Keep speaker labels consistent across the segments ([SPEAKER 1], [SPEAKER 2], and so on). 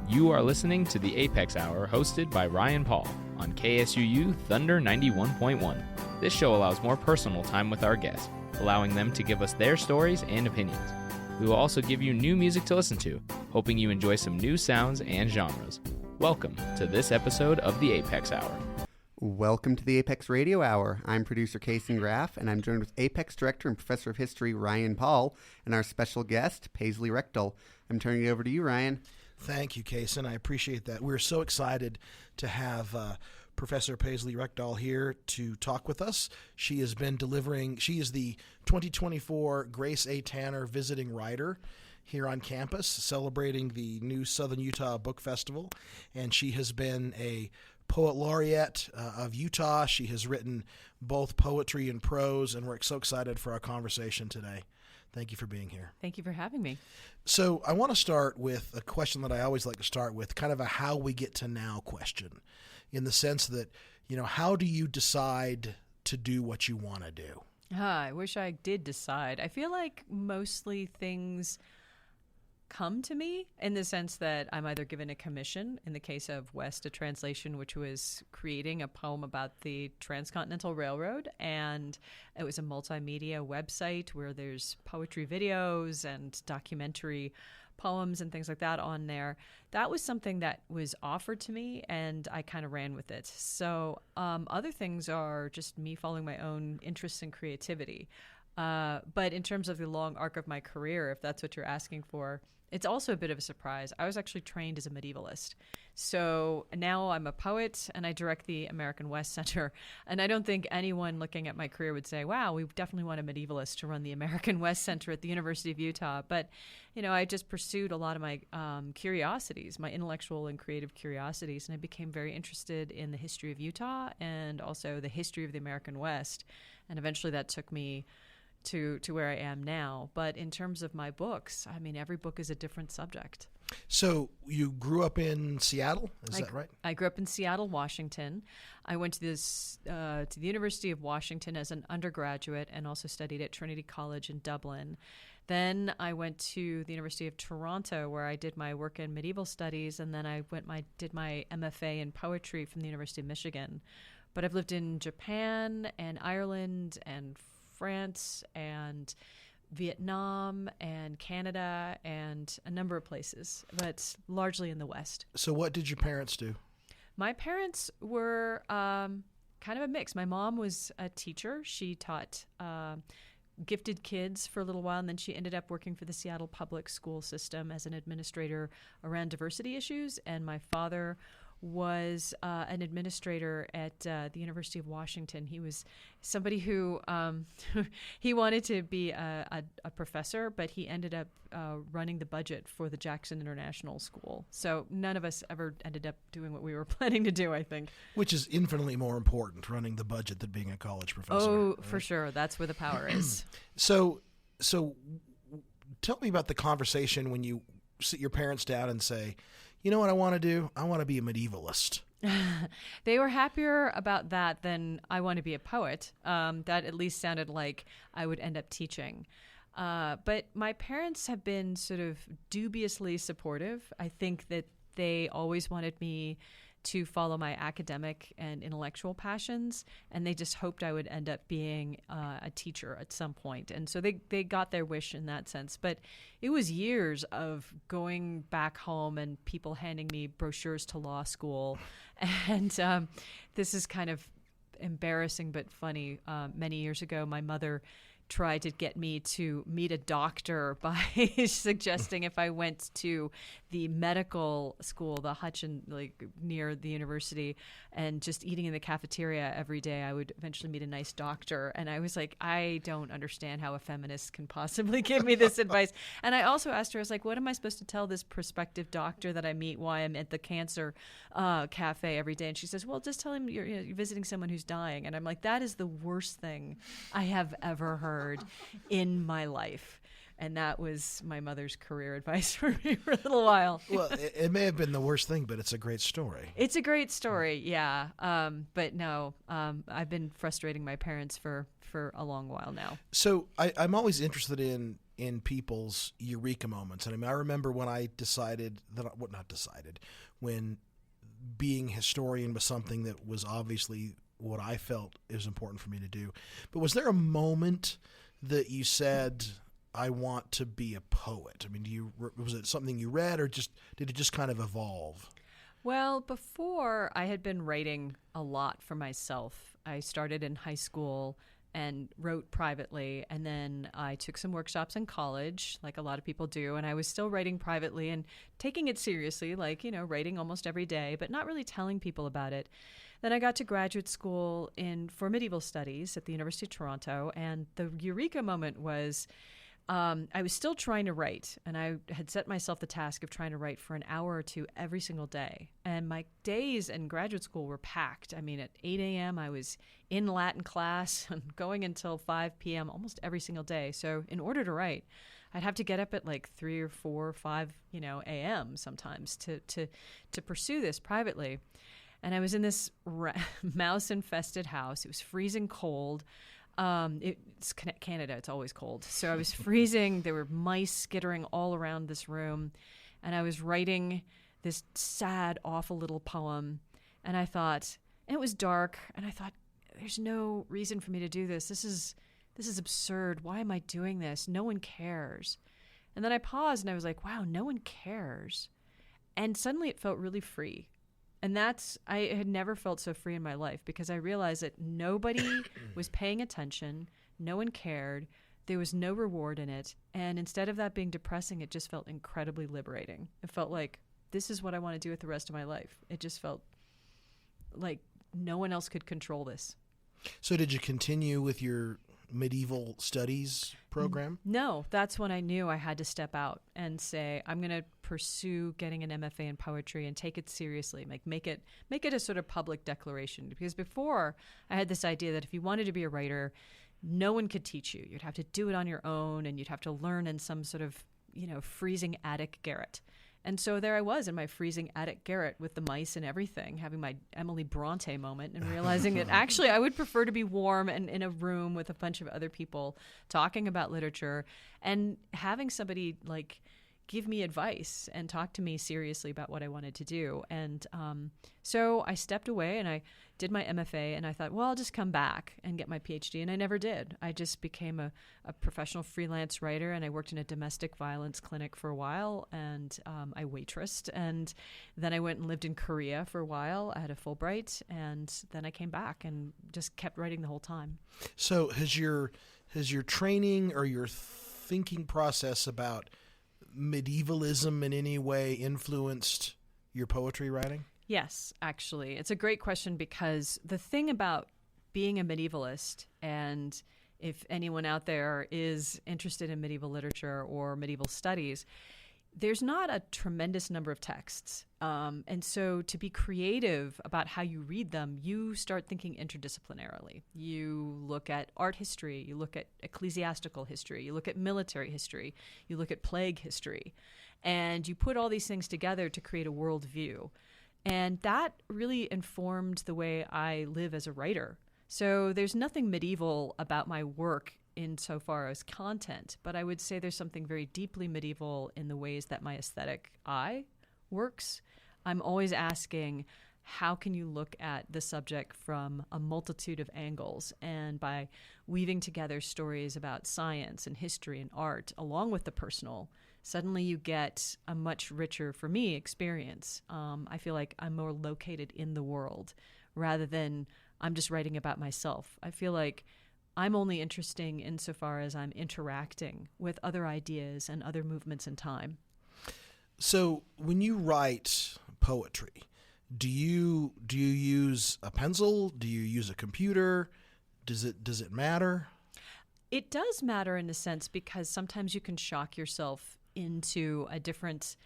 [SPEAKER 1] You are listening to the Apex Hour hosted by Ryan Paul on KSUU Thunder 91.1. This show allows more personal time with our guests, allowing them to give us their stories and opinions. We will also give you new music to listen to, hoping you enjoy some new sounds and genres. Welcome to this episode of the Apex Hour.
[SPEAKER 2] Welcome to the Apex Radio Hour. I'm producer Casey Graff, and I'm joined with Apex Director and Professor of History Ryan Paul, and our special guest, Paisley Rekdal. I'm turning it over to you, Ryan.
[SPEAKER 3] Thank you, Casey. I appreciate that. We're so excited to have Professor Paisley Rekdal here to talk with us. She is the 2024 Grace A. Tanner Visiting Writer here on campus, celebrating the new Southern Utah Book Festival, and she has been a Poet Laureate of Utah. She has written both poetry and prose, and we're so excited for our conversation today. Thank you for being here.
[SPEAKER 4] Thank you for having me.
[SPEAKER 3] So I want to start with a question that I always like to start with, kind of a how we get to now question, in the sense that, how do you decide to do what you want to do?
[SPEAKER 4] I wish I did decide. I feel like mostly things come to me in the sense that I'm either given a commission, in the case of West, a translation, which was creating a poem about the Transcontinental Railroad. And it was a multimedia website where there's poetry videos and documentary poems and things like that on there. That was something that was offered to me, and I kind of ran with it. So other things are just me following my own interests and creativity. But in terms of the long arc of my career, if that's what you're asking for, it's also a bit of a surprise. I was actually trained as a medievalist. So now I'm a poet and I direct the American West Center. And I don't think anyone looking at my career would say, wow, we definitely want a medievalist to run the American West Center at the University of Utah. But, I just pursued a lot of my curiosities, my intellectual and creative curiosities. And I became very interested in the history of Utah and also the history of the American West. And eventually that took me to where I am now. But in terms of my books, every book is a different subject.
[SPEAKER 3] So you grew up in Seattle, is that right?
[SPEAKER 4] I grew up in Seattle, Washington. I went to the University of Washington as an undergraduate and also studied at Trinity College in Dublin. Then I went to the University of Toronto, where I did my work in medieval studies, and then I did my MFA in poetry from the University of Michigan. But I've lived in Japan and Ireland and France and Vietnam and Canada and a number of places, but largely in the West.
[SPEAKER 3] So what did your parents do?
[SPEAKER 4] My parents were kind of a mix. My mom was a teacher. She taught gifted kids for a little while, and then she ended up working for the Seattle public school system as an administrator around diversity issues. And my father was an administrator at the University of Washington. He was somebody who he wanted to be a professor, but he ended up running the budget for the Jackson International School. So none of us ever ended up doing what we were planning to do, I think.
[SPEAKER 3] Which is infinitely more important, running the budget, than being a college professor.
[SPEAKER 4] Oh,
[SPEAKER 3] right?
[SPEAKER 4] For sure. That's where the power is.
[SPEAKER 3] So tell me about the conversation when you sit your parents down and say, you know what I want to do? I want to be a medievalist.
[SPEAKER 4] They were happier about that than I want to be a poet. That at least sounded like I would end up teaching. But my parents have been sort of dubiously supportive. I think that they always wanted me to follow my academic and intellectual passions, and they just hoped I would end up being a teacher at some point. And so they got their wish in that sense. But it was years of going back home and people handing me brochures to law school. And this is kind of embarrassing but funny. Many years ago, my mother tried to get me to meet a doctor by suggesting if I went to the medical school, the Hutchin, near the university, and just eating in the cafeteria every day, I would eventually meet a nice doctor. And I was like, I don't understand how a feminist can possibly give me this advice. And I also asked her, I was like, what am I supposed to tell this prospective doctor that I meet why I'm at the cancer cafe every day? And she says, well, just tell him you're visiting someone who's dying. And I'm like, that is the worst thing I have ever heard in my life. And that was my mother's career advice for me for a little while.
[SPEAKER 3] Well, it may have been the worst thing, but it's a great story.
[SPEAKER 4] It's a great story, yeah. But no, I've been frustrating my parents for a long while now.
[SPEAKER 3] So I'm always interested in in people's eureka moments. And I mean, I remember when I decided that, when being a historian was something that was obviously what I felt is important for me to do. But was there a moment that you said, I want to be a poet? I mean, was it something you read, or did it just kind of evolve?
[SPEAKER 4] Well, before I had been writing a lot for myself. I started in high school and wrote privately, and then I took some workshops in college, like a lot of people do, and I was still writing privately and taking it seriously, like, writing almost every day, but not really telling people about it. Then I got to graduate school for medieval studies at the University of Toronto, and the eureka moment was I was still trying to write, and I had set myself the task of trying to write for an hour or two every single day. And my days in graduate school were packed. I mean, at 8 a.m., I was in Latin class and going until 5 p.m. almost every single day. So in order to write, I'd have to get up at like 3 or 4 or 5, a.m. sometimes to pursue this privately. And I was in this mouse-infested house. It was freezing cold. It's Canada. It's always cold. So I was freezing. There were mice skittering all around this room. And I was writing this sad, awful little poem. And I thought, and it was dark. And I thought, there's no reason for me to do this. This is absurd. Why am I doing this? No one cares. And then I paused and I was like, wow, no one cares. And suddenly it felt really free. And I had never felt so free in my life, because I realized that nobody was paying attention. No one cared. There was no reward in it. And instead of that being depressing, it just felt incredibly liberating. It felt like, this is what I want to do with the rest of my life. It just felt like no one else could control this.
[SPEAKER 3] So did you continue with your medieval studies program?
[SPEAKER 4] No, that's when I knew I had to step out and say, I'm going to pursue getting an MFA in poetry and take it seriously, make it a sort of public declaration. Because before, I had this idea that if you wanted to be a writer, no one could teach you. You'd have to do it on your own, and you'd have to learn in some sort of, freezing attic garret. And so there I was in my freezing attic garret with the mice and everything, having my Emily Bronte moment and realizing that actually I would prefer to be warm and in a room with a bunch of other people talking about literature and having somebody like give me advice and talk to me seriously about what I wanted to do. And so I stepped away and I did my MFA, and I thought, well, I'll just come back and get my PhD. And I never did. I just became a professional freelance writer, and I worked in a domestic violence clinic for a while, and I waitressed. And then I went and lived in Korea for a while. I had a Fulbright, and then I came back and just kept writing the whole time.
[SPEAKER 3] So has your training or your thinking process about medievalism in any way influenced your poetry writing?
[SPEAKER 4] Yes, actually. It's a great question, because the thing about being a medievalist, and if anyone out there is interested in medieval literature or medieval studies, there's not a tremendous number of texts. And so to be creative about how you read them, you start thinking interdisciplinarily. You look at art history, you look at ecclesiastical history, you look at military history, you look at plague history, and you put all these things together to create a worldview. And that really informed the way I live as a writer. So there's nothing medieval about my work insofar as content, but I would say there's something very deeply medieval in the ways that my aesthetic eye works. I'm always asking, how can you look at the subject from a multitude of angles? And by weaving together stories about science and history and art, along with the personal, suddenly you get a much richer, for me, experience. I feel like I'm more located in the world rather than I'm just writing about myself. I feel like I'm only interesting insofar as I'm interacting with other ideas and other movements in time.
[SPEAKER 3] So when you write poetry, do you use a pencil? Do you use a computer? Does it matter?
[SPEAKER 4] It does matter in a sense, because sometimes you can shock yourself into a different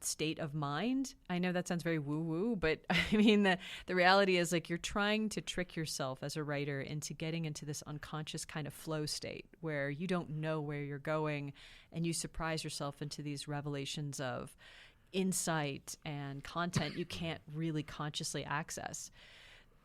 [SPEAKER 4] state of mind. I know that sounds very woo-woo, but I mean, the reality is, like, you're trying to trick yourself as a writer into getting into this unconscious kind of flow state where you don't know where you're going, and you surprise yourself into these revelations of insight and content you can't really consciously access.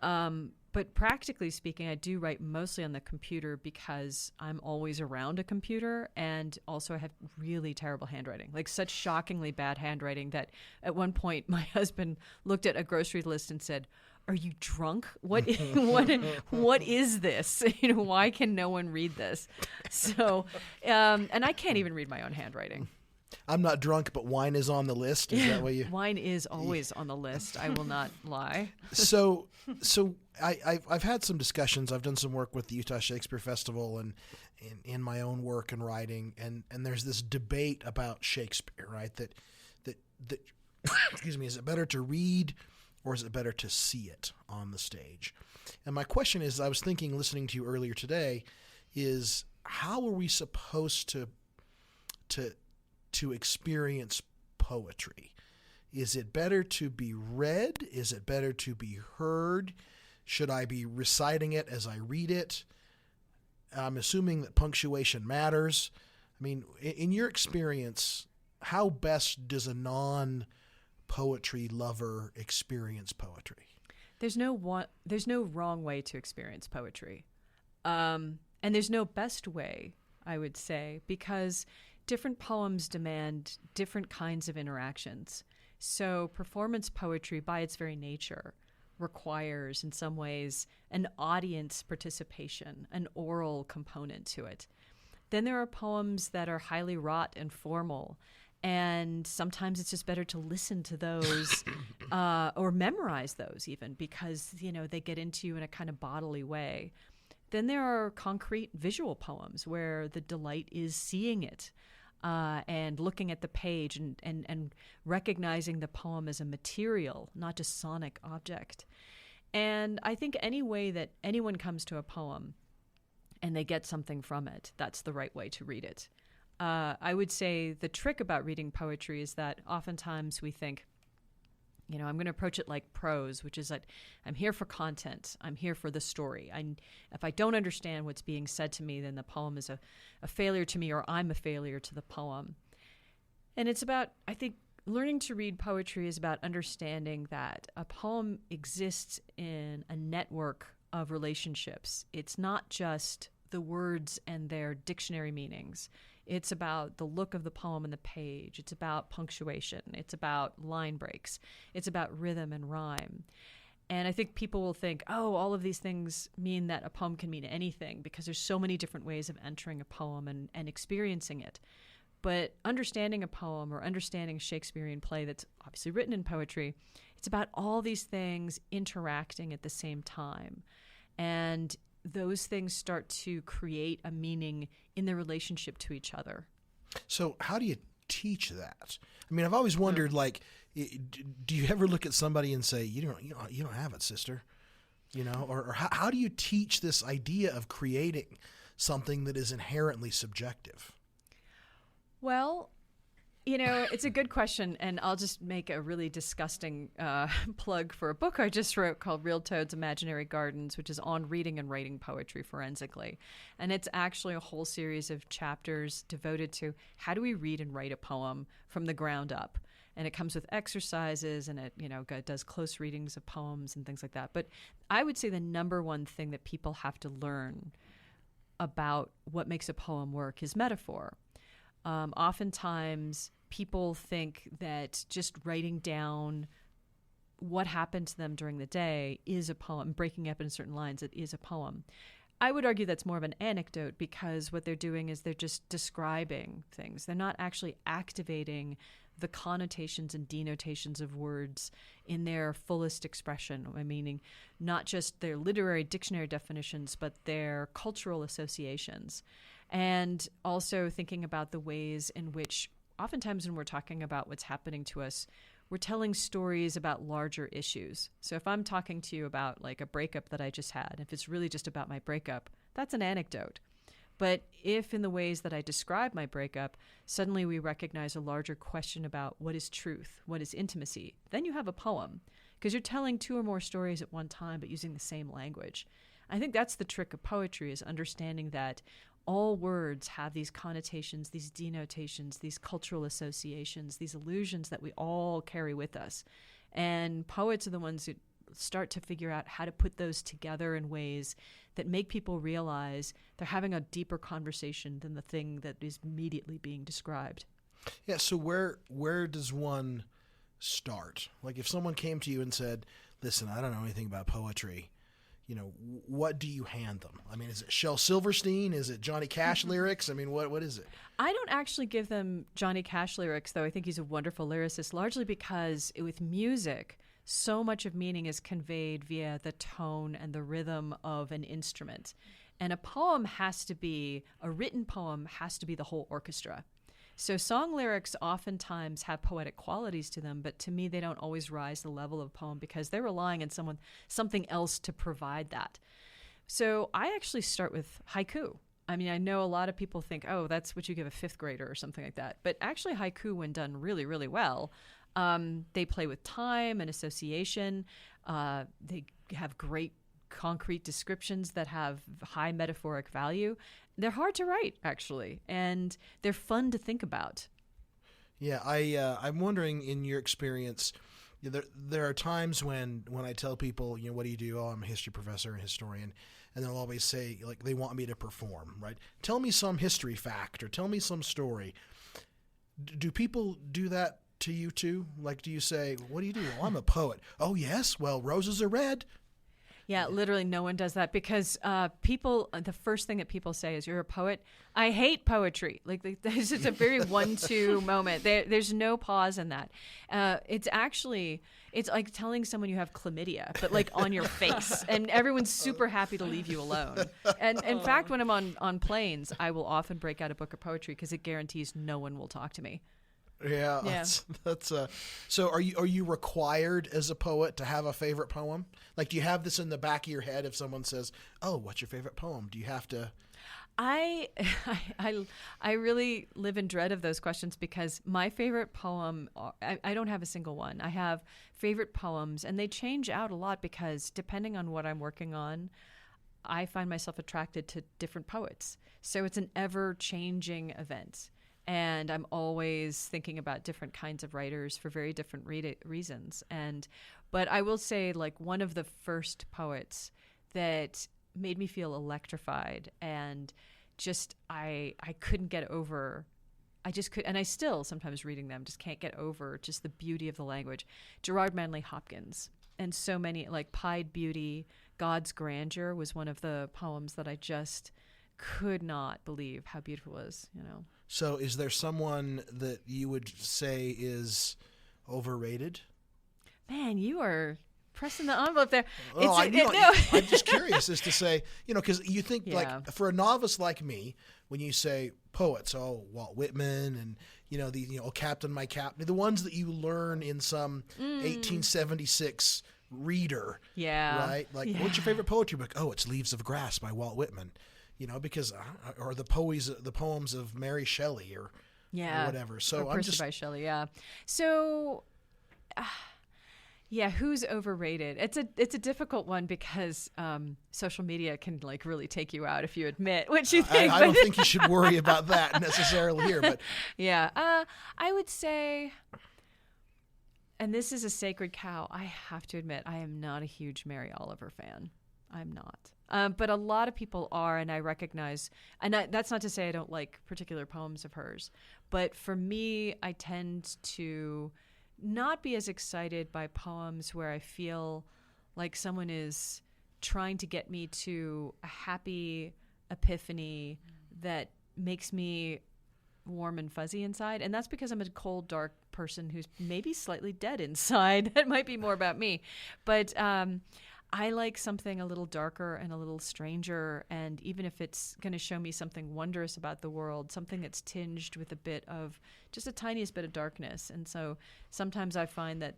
[SPEAKER 4] But practically speaking, I do write mostly on the computer because I'm always around a computer, and also I have really terrible handwriting, like such shockingly bad handwriting that at one point my husband looked at a grocery list and said, "Are you drunk? What is this? Why can no one read this?" So, and I can't even read my own handwriting.
[SPEAKER 3] I'm not drunk, but wine is on the list. Is that what you?
[SPEAKER 4] Wine is always on the list. I will not lie.
[SPEAKER 3] So I've had some discussions. I've done some work with the Utah Shakespeare Festival and in my own work and writing, and there's this debate about Shakespeare, right? That excuse me, is it better to read or is it better to see it on the stage? And my question is, I was thinking, listening to you earlier today, is how are we supposed to experience poetry? Is it better to be read? Is it better to be heard? Should I be reciting it as I read it? I'm assuming that punctuation matters. I mean, in your experience, how best does a non-poetry lover experience poetry?
[SPEAKER 4] There's no wrong way to experience poetry. And there's no best way, I would say, because different poems demand different kinds of interactions. So performance poetry, by its very nature, requires, in some ways, an audience participation, an oral component to it. Then there are poems that are highly wrought and formal, and sometimes it's just better to listen to those or memorize those even, because they get into you in a kind of bodily way. Then there are concrete visual poems where the delight is seeing it and looking at the page and recognizing the poem as a material, not just sonic object. And I think any way that anyone comes to a poem and they get something from it, that's the right way to read it. I would say the trick about reading poetry is that oftentimes we think, I'm going to approach it like prose, which is that I'm here for content. I'm here for the story. If I don't understand what's being said to me, then the poem is a failure to me, or I'm a failure to the poem. And it's about, I think, learning to read poetry is about understanding that a poem exists in a network of relationships. It's not just the words and their dictionary meanings. It's about the look of the poem on the page. It's about punctuation. It's about line breaks. It's about rhythm and rhyme. And I think people will think, all of these things mean that a poem can mean anything, because there's so many different ways of entering a poem and experiencing it. But understanding a poem or understanding a Shakespearean play that's obviously written in poetry, it's about all these things interacting at the same time. And those things start to create a meaning in their relationship to each other.
[SPEAKER 3] So how do you teach that? I mean, I've always wondered, do you ever look at somebody and say, you don't have it, sister? Or how do you teach this idea of creating something that is inherently subjective?
[SPEAKER 4] Well, it's a good question, and I'll just make a really disgusting plug for a book I just wrote called Real Toad's Imaginary Gardens, which is on reading and writing poetry forensically. And it's actually a whole series of chapters devoted to how do we read and write a poem from the ground up. And it comes with exercises, and it does close readings of poems and things like that. But I would say the number one thing that people have to learn about what makes a poem work is metaphor. Oftentimes, people think that just writing down what happened to them during the day is a poem, breaking up in certain lines, it is a poem. I would argue that's more of an anecdote, because what they're doing is they're just describing things. They're not actually activating the connotations and denotations of words in their fullest expression, meaning not just their literary dictionary definitions, but their cultural associations. And also thinking about the ways in which oftentimes when we're talking about what's happening to us, we're telling stories about larger issues. So if I'm talking to you about like a breakup that I just had, if it's really just about my breakup, that's an anecdote. But if in the ways that I describe my breakup, suddenly we recognize a larger question about what is truth, what is intimacy, then you have a poem, because you're telling two or more stories at one time but using the same language. I think that's the trick of poetry, is understanding that all words have these connotations, these denotations, these cultural associations, these illusions that we all carry with us. And poets are the ones who start to figure out how to put those together in ways that make people realize they're having a deeper conversation than the thing that is immediately being described.
[SPEAKER 3] Yeah, so where does one start? Like if someone came to you and said, listen, I don't know anything about poetry, what do you hand them? I mean, is it Shel Silverstein? Is it Johnny Cash lyrics? I mean, what is it?
[SPEAKER 4] I don't actually give them Johnny Cash lyrics, though I think he's a wonderful lyricist, largely because with music, so much of meaning is conveyed via the tone and the rhythm of an instrument. And a written poem has to be the whole orchestra. So song lyrics oftentimes have poetic qualities to them, but to me they don't always rise to the level of a poem because they're relying on something else to provide that. So I actually start with haiku. I mean, I know a lot of people think, oh, that's what you give a fifth grader or something like that. But actually haiku, when done really, really well, they play with time and association. They have great concrete descriptions that have high metaphoric value. They're hard to write, actually, and they're fun to think about.
[SPEAKER 3] Yeah, I'm wondering, in your experience, there are times when I tell people, what do you do? Oh, I'm a history professor and historian. And they'll always say, like, they want me to perform, right? Tell me some history fact or tell me some story. Do people do that to you too? Like, do you say, what do you do? Well, I'm a poet. Oh, yes? Well, roses are red.
[SPEAKER 4] Yeah, literally no one does that because the first thing that people say is, you're a poet? I hate poetry. Like, there's just a very 1-2 moment. There's no pause in that. It's like telling someone you have chlamydia, but like on your face. And everyone's super happy to leave you alone. And in fact, when I'm on planes, I will often break out a book of poetry because it guarantees no one will talk to me.
[SPEAKER 3] Yeah. That's so are you required as a poet to have a favorite poem? Like, do you have this in the back of your head if someone says, oh, what's your favorite poem? Do you have to?
[SPEAKER 4] I really live in dread of those questions because my favorite poem, I don't have a single one. I have favorite poems and they change out a lot because depending on what I'm working on, I find myself attracted to different poets. So it's an ever-changing event. And I'm always thinking about different kinds of writers for very different reasons. But I will say, like, one of the first poets that made me feel electrified and just I couldn't get over. I just could, and I still sometimes reading them just can't get over just the beauty of the language. Gerard Manley Hopkins and so many, like Pied Beauty, God's Grandeur was one of the poems that I just could not believe how beautiful it was,
[SPEAKER 3] So is there someone that you would say is overrated?
[SPEAKER 4] Man, you are pressing the envelope there.
[SPEAKER 3] Oh, I'm just curious as to say, because you think like for a novice like me, when you say poets, Walt Whitman and, Captain My Captain, the ones that you learn in some 1876 reader, right? Like, what's your favorite poetry book? Oh, it's Leaves of Grass by Walt Whitman. Because or the poems of Mary Shelley or whatever. So
[SPEAKER 4] or Percy by Shelley, So, who's overrated? It's a difficult one because social media can like really take you out if you admit what you think.
[SPEAKER 3] I don't think you should worry about that necessarily here, but
[SPEAKER 4] I would say, and this is a sacred cow. I have to admit, I am not a huge Mary Oliver fan. I'm not. But a lot of people are, and I recognize, and that's not to say I don't like particular poems of hers, but for me, I tend to not be as excited by poems where I feel like someone is trying to get me to a happy epiphany that makes me warm and fuzzy inside. And that's because I'm a cold, dark person who's maybe slightly dead inside. That might be more about me. But I like something a little darker and a little stranger, and even if it's going to show me something wondrous about the world, something that's tinged with a bit of, just the tiniest bit of darkness. And so sometimes I find that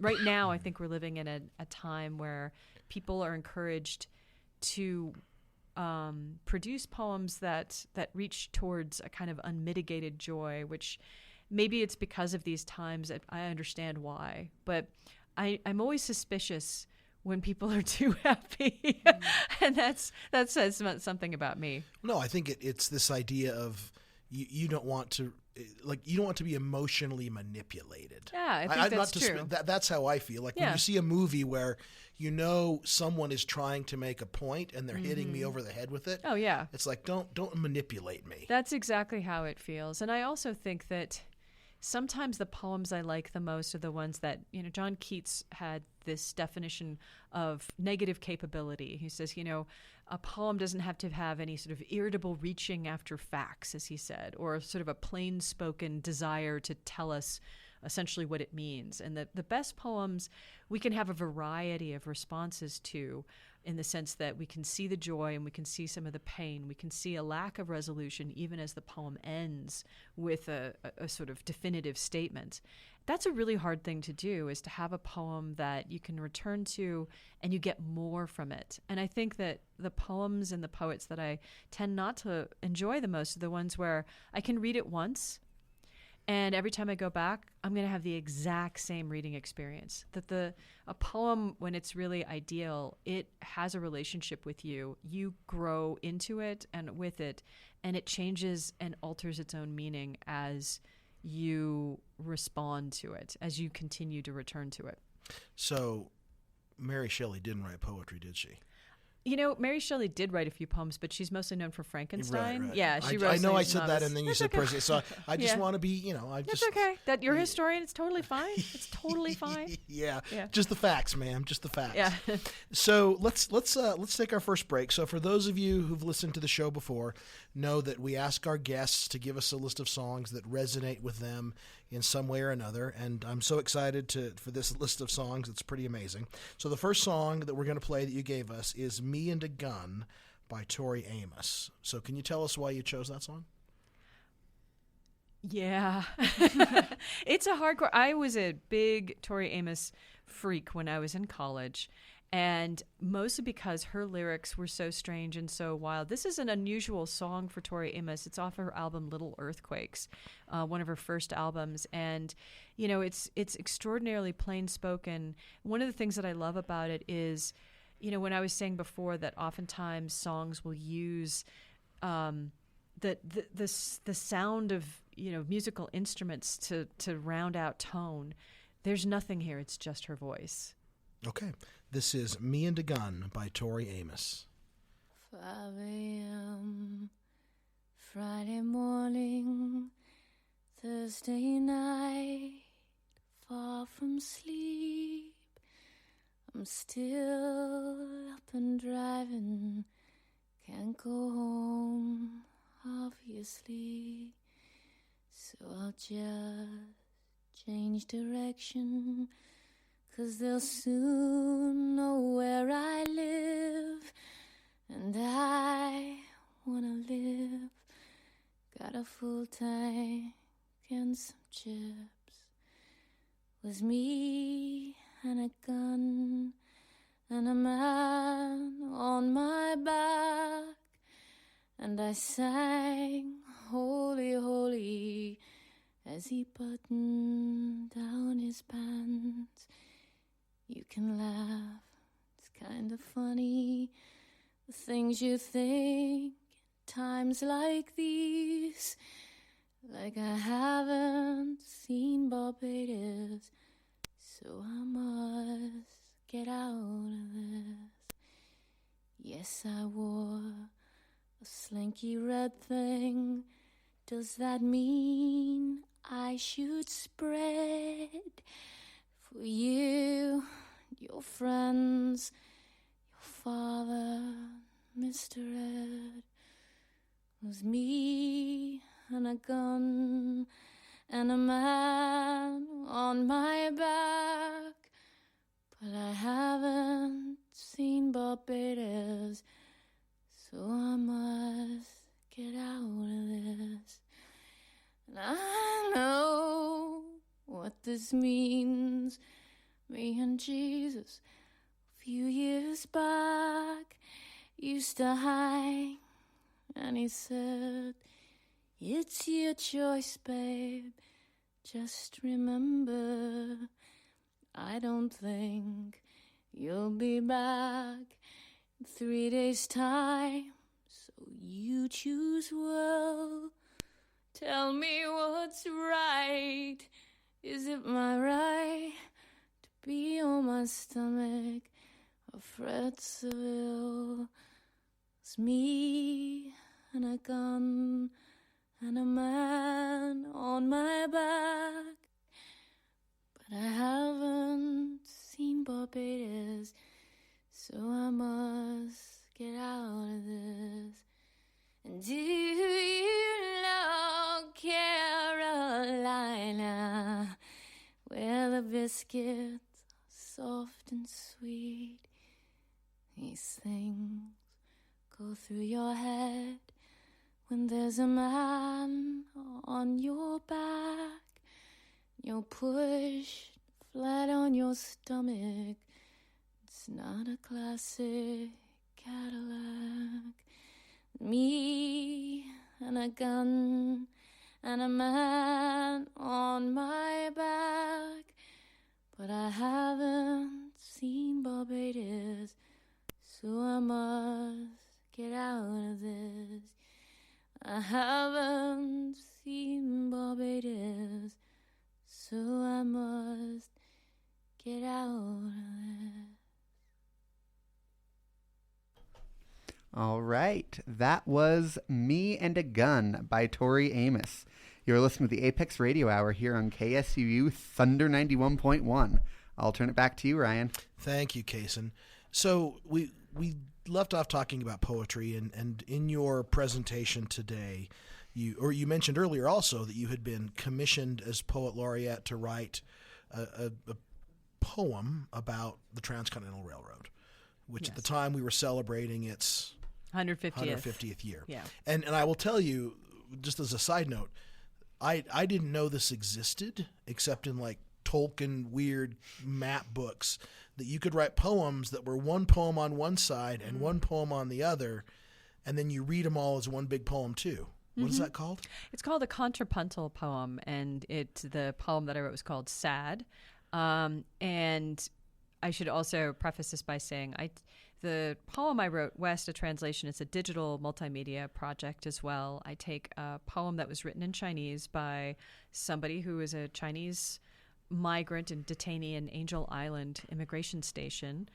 [SPEAKER 4] right now I think we're living in a time where people are encouraged to produce poems that reach towards a kind of unmitigated joy, which maybe it's because of these times that I understand why. But I'm always suspicious when people are too happy. And that says something about me.
[SPEAKER 3] No, I think it's this idea of you don't want to like you don't want to be emotionally manipulated.
[SPEAKER 4] Yeah, I think that's true.
[SPEAKER 3] That's how I feel. Like when you see a movie where you know someone is trying to make a point and they're hitting me over the head with it.
[SPEAKER 4] Oh yeah,
[SPEAKER 3] it's like don't manipulate me.
[SPEAKER 4] That's exactly how it feels. And I also think that sometimes the poems I like the most are the ones that, John Keats had this definition of negative capability. He says, a poem doesn't have to have any sort of irritable reaching after facts, as he said, or sort of a plain-spoken desire to tell us essentially what it means. And the best poems we can have a variety of responses to, in the sense that we can see the joy and we can see some of the pain. We can see a lack of resolution even as the poem ends with a sort of definitive statement. That's a really hard thing to do, is to have a poem that you can return to and you get more from it. And I think that the poems and the poets that I tend not to enjoy the most are the ones where I can read it once, and every time I go back, I'm going to have the exact same reading experience. That a poem, when it's really ideal, it has a relationship with you. You grow into it and with it, and it changes and alters its own meaning as you respond to it, as you continue to return to it.
[SPEAKER 3] So Mary Shelley didn't write poetry, did she?
[SPEAKER 4] Mary Shelley did write a few poems, but she's mostly known for Frankenstein.
[SPEAKER 3] Right.
[SPEAKER 4] Yeah, she wrote.
[SPEAKER 3] I know I said that, and then you said Percy. So I just want to be,
[SPEAKER 4] It's okay. That you're a historian. It's totally fine. It's totally fine.
[SPEAKER 3] Yeah. Just the facts, ma'am. Just the facts.
[SPEAKER 4] Yeah.
[SPEAKER 3] So let's take our first break. So for those of you who've listened to the show before, know that we ask our guests to give us a list of songs that resonate with them in some way or another, and I'm so excited for this list of songs. It's pretty amazing. So the first song that we're going to play that you gave us is "Me and a Gun" by Tori Amos. So can you tell us why you chose that song?
[SPEAKER 4] Yeah. It's a hardcore. I was a big Tori Amos freak when I was in college, and mostly because her lyrics were so strange and so wild. This is an unusual song for Tori Amos. It's off her album Little Earthquakes, one of her first albums. And, it's extraordinarily plain spoken. One of the things that I love about it is, when I was saying before that oftentimes songs will use the sound of, musical instruments to round out tone. There's nothing here. It's just her voice.
[SPEAKER 3] Okay. This is "Me and a Gun" by Tori Amos.
[SPEAKER 5] 5 a.m. Friday morning, Thursday night, far from sleep. I'm still up and driving, can't go home, obviously. So I'll just change direction, 'cause they'll soon know where I live, and I wanna live. Got a full tank and some chips. Was me and a gun and a man on my back, and I sang "Holy, Holy" as he buttoned down his pants. You can laugh, it's kind of funny, the things you think in times like these. Like I haven't seen Barbados, so I must get out of this. Yes, I wore a slinky red thing. Does that mean I should spread for you, your friends, your father, Mr. Ed? Was me and a gun and a man on my back, but I haven't seen Barbados, so I must get out of this. And I know what this means. Me and Jesus, a few years back, used to hang, and he said, "It's your choice, babe. Just remember, I don't think you'll be back in 3 days' time, so you choose well. Tell me what's right. Is it my right to be on my stomach, afraid Seville? It's me and a gun and a man on my back. But I haven't seen Barbados, so I must get out of this. And do you know Carolina, where the biscuits are soft and sweet? These things go through your head when there's a man on your back. You're pushed flat on your stomach. It's not a classic Cadillac. Me and a gun and a man on my back. But I haven't seen Barbados, so I must get out of this. I haven't seen Barbados, so I must get out of this.
[SPEAKER 2] All right. That was Me and a Gun by Tori Amos. You're listening to the Apex Radio Hour here on KSUU Thunder 91.1. I'll turn it back to you, Ryan.
[SPEAKER 3] Thank you, Kason. So we left off talking about poetry, and in your presentation today, you mentioned earlier also that you had been commissioned as poet laureate to write a poem about the Transcontinental Railroad, which
[SPEAKER 4] Yes.
[SPEAKER 3] at the time we were celebrating its 150th year.
[SPEAKER 4] Yeah.
[SPEAKER 3] And I will tell you, just as a side note, I didn't know this existed except in like Tolkien weird map books, that you could write poems that were one poem on one side and one poem on the other, and then you read them all as one big poem too. What is that called?
[SPEAKER 4] It's called a contrapuntal poem, and the poem that I wrote was called Sad. And I should also preface this by saying the poem I wrote, West, a translation, it's a digital multimedia project as well. I take a poem that was written in Chinese by somebody who is a Chinese migrant and detainee in Angel Island immigration station.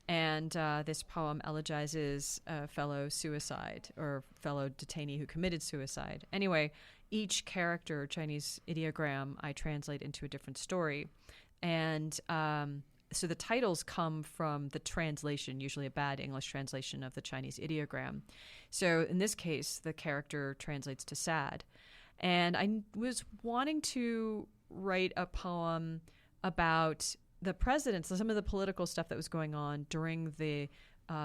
[SPEAKER 4] And this poem elegizes a fellow suicide or fellow detainee who committed suicide. Anyway, each character, Chinese ideogram, I translate into a different story. And so the titles come from the translation, usually a bad English translation of the Chinese ideogram. So in this case, the character translates to sad. And I was wanting to write a poem about the presidents, some of the political stuff that was going on during the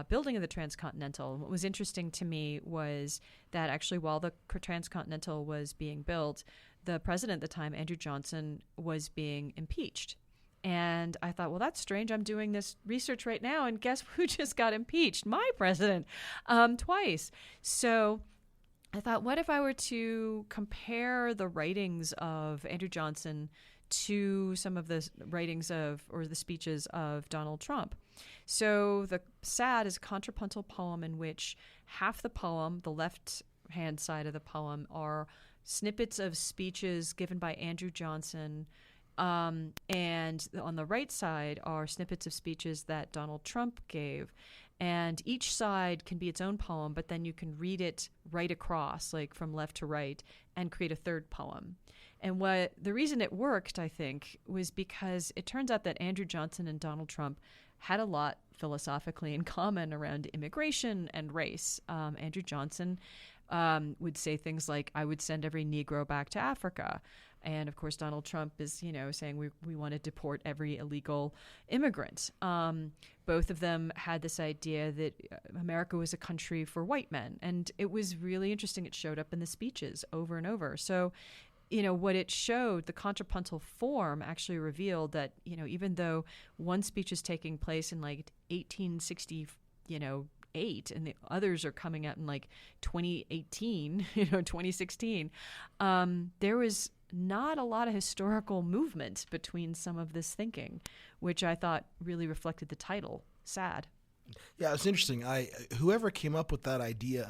[SPEAKER 4] building of the Transcontinental. And what was interesting to me was that actually while the Transcontinental was being built, the president at the time, Andrew Johnson, was being impeached. And I thought, well, that's strange. I'm doing this research right now, and guess who just got impeached? My president, twice. So I thought, what if I were to compare the writings of Andrew Johnson to some of the writings or the speeches of Donald Trump? So the Sad is a contrapuntal poem in which half the poem, the left-hand side of the poem, are snippets of speeches given by Andrew Johnson, and on the right side are snippets of speeches that Donald Trump gave. And each side can be its own poem, but then you can read it right across, like from left to right, and create a third poem. And the reason it worked, I think, was because it turns out that Andrew Johnson and Donald Trump had a lot philosophically in common around immigration and race. Andrew Johnson would say things like, I would send every Negro back to Africa. And, of course, Donald Trump is, saying we want to deport every illegal immigrant. Both of them had this idea that America was a country for white men. And it was really interesting. It showed up in the speeches over and over. So, what it showed, the contrapuntal form actually revealed that, even though one speech is taking place in like 1868, and the others are coming out in like 2018, 2016, there was not a lot of historical movement between some of this thinking, which I thought really reflected the title, Sad.
[SPEAKER 3] Yeah, it's interesting. Whoever came up with that idea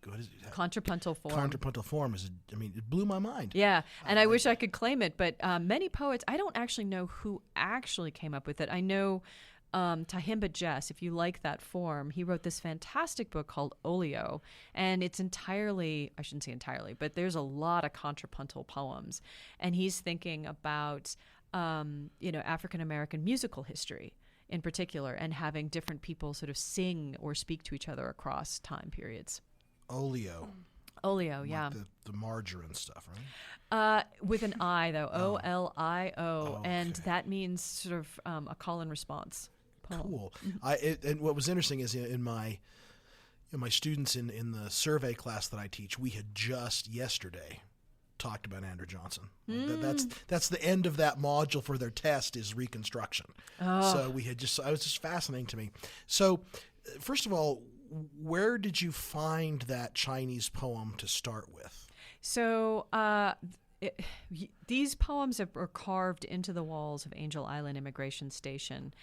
[SPEAKER 3] what is it?
[SPEAKER 4] Contrapuntal form.
[SPEAKER 3] Contrapuntal form it blew my mind.
[SPEAKER 4] Yeah, and I wish I could claim it, but many poets, I don't actually know who actually came up with it. I know Tahimba Jess, if you like that form, he wrote this fantastic book called Olio, and it's entirely, I shouldn't say entirely, but there's a lot of contrapuntal poems, and he's thinking about, African-American musical history in particular, and having different people sort of sing or speak to each other across time periods.
[SPEAKER 3] Olio.
[SPEAKER 4] Olio, yeah.
[SPEAKER 3] Like the margarine stuff, right?
[SPEAKER 4] With an I, though. Olio.
[SPEAKER 3] Oh,
[SPEAKER 4] and
[SPEAKER 3] okay.
[SPEAKER 4] that means sort of a call and response poem.
[SPEAKER 3] Cool. And what was interesting is in my students in the survey class that I teach, we had just yesterday talked about Andrew Johnson. That's the end of that module for their test is reconstruction.
[SPEAKER 4] Oh.
[SPEAKER 3] So I was just fascinating to me. So first of all, where did you find that Chinese poem to start with?
[SPEAKER 4] So these poems are carved into the walls of Angel Island Immigration Station.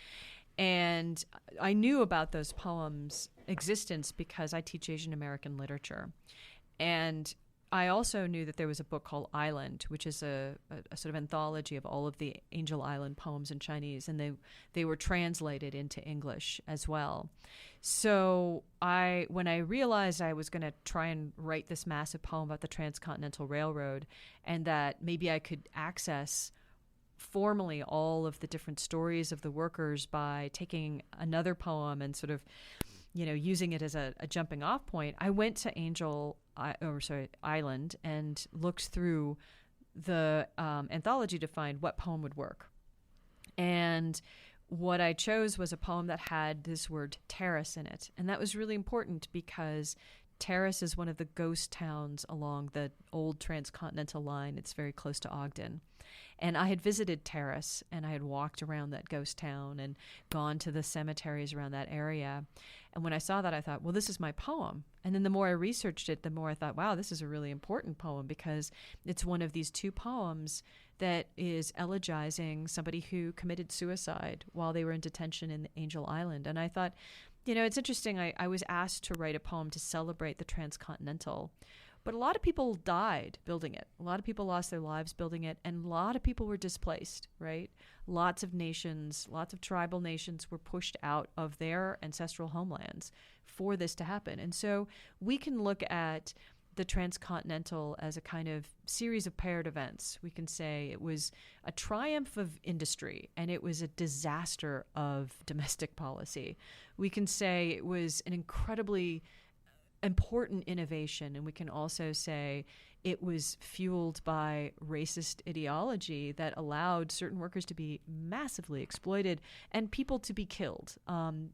[SPEAKER 4] And I knew about those poems' existence because I teach Asian American literature. And I also knew that there was a book called Island, which is a sort of anthology of all of the Angel Island poems in Chinese, and they were translated into English as well. So when I realized I was going to try and write this massive poem about the Transcontinental Railroad, and that maybe I could access formally all of the different stories of the workers by taking another poem and sort of, using it as a jumping off point, I went to Island and looked through the anthology to find what poem would work. And what I chose was a poem that had this word terrace in it. And that was really important because Terrace is one of the ghost towns along the old transcontinental line. It's very close to Ogden. And I had visited Terrace, and I had walked around that ghost town and gone to the cemeteries around that area. And when I saw that, I thought, well, this is my poem. And then the more I researched it, the more I thought, wow, this is a really important poem because it's one of these two poems that is elegizing somebody who committed suicide while they were in detention in Angel Island. And I thought, it's interesting. I was asked to write a poem to celebrate the Transcontinental, but a lot of people died building it. A lot of people lost their lives building it, and a lot of people were displaced, right? Lots of nations, lots of tribal nations were pushed out of their ancestral homelands for this to happen. And so we can look at the Transcontinental as a kind of series of paired events. We can say it was a triumph of industry and it was a disaster of domestic policy. We can say it was an incredibly important innovation, and we can also say it was fueled by racist ideology that allowed certain workers to be massively exploited and people to be killed